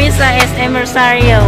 kami sa SM Rosario.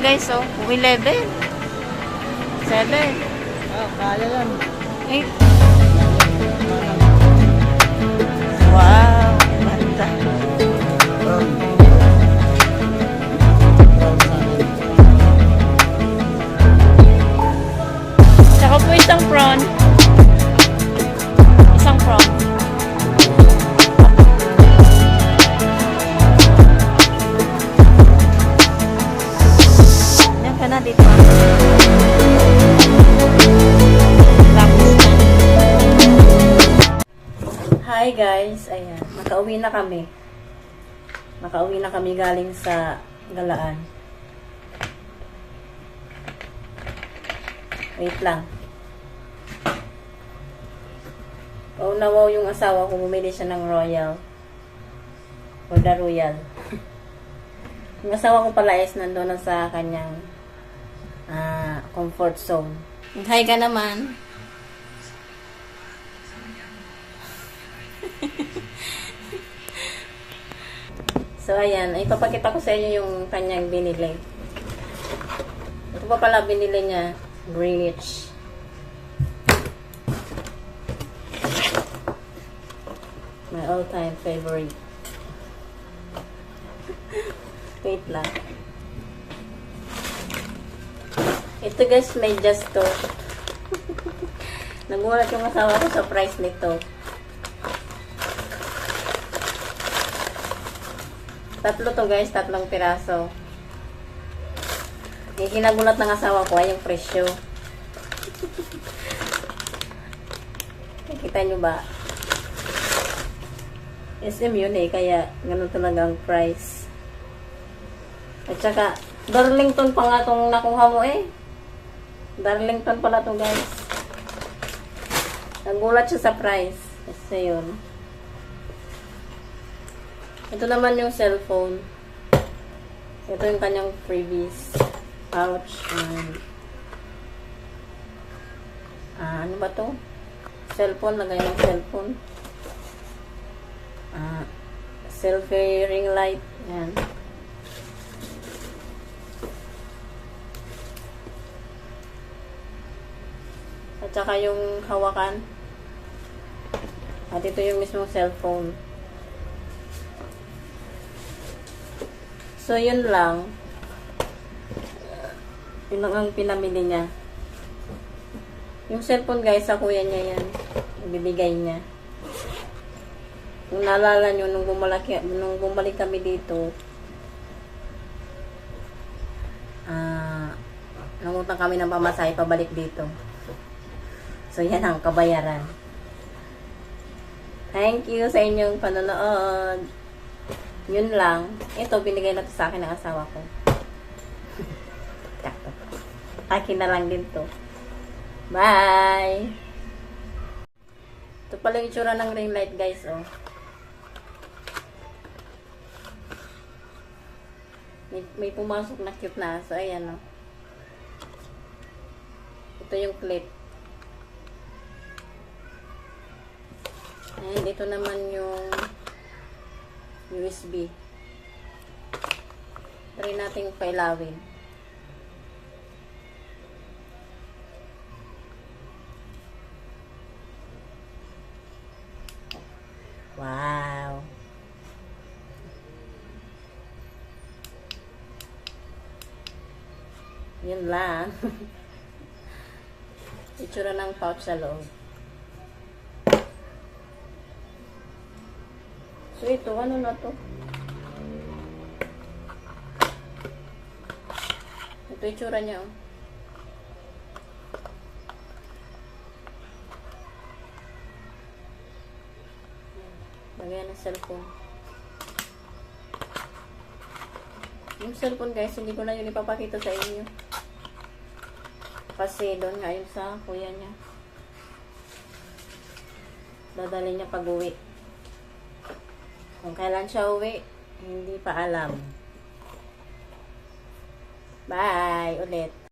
Guys, oh, 11 7 kaya yan 8 wow, ganda. Saka po isang prawn. Dito. Hi guys, ayan, nakauwi na kami. Nakauwi na kami galing sa Galaan. Wait lang. Oh, nawaw yung asawa ko, bumili siya ng Royal. Or the Royal. Yung asawa ko pala is nandun na sa kanyang comfort zone. Hi ka naman. So, ayan. Ipapakita ko sa inyo yung kanyang binili. Ito pa pala binili niya. Greenwich. My all-time favorite. Wait lang. Ito guys, may just to. Nagulat yung asawa ko sa price nito. Tatlo to guys, tatlong piraso. Yung kinagulat ng asawa ko ay yung presyo. Kita nyo ba? SM yun eh, kaya ganun talaga ang price. At saka, Darlington pa nga itong nakuha mo eh. Darlington pala to guys. Nagulat siya sa price. Kasi yun. Ito naman yung cellphone. Ito yung kanyang freebies. Pouch. Ano ba to? Cellphone. Lagay ng cellphone. Selfie ring light. Yan. At saka yung hawakan. At ito yung mismong cellphone. So, yun lang. Yun lang ang pinamili niya. Yung cellphone guys, sa kuya niya yan. Ibibigay niya. Kung naalala nyo, nung bumalik kami dito, nangutang kami ng pamasahe pabalik dito. So, yan ang kabayaran. Thank you sa inyong panonood. Yun lang. Ito, binigay na to sa akin ng asawa ko. Akin na lang din to. Bye! Ito pala yung itsura ng ring light, guys, oh. May pumasok na cute na aso. Ayan, oh. Ito yung clip. And ito naman yung USB. Try natin pailawin. Wow! Yun lang. Itsura ng pouch sa loob. So ito, ano na to? Ito itsura niya, oh. Lagyan ng cellphone. Yung cellphone guys, hindi ko na yun ipapakita sa inyo. Kasi doon nga yun sa kuya niya. Dadali niya pag uwi. Kung kailan siya uwi, hindi pa alam. Bye! Ulit.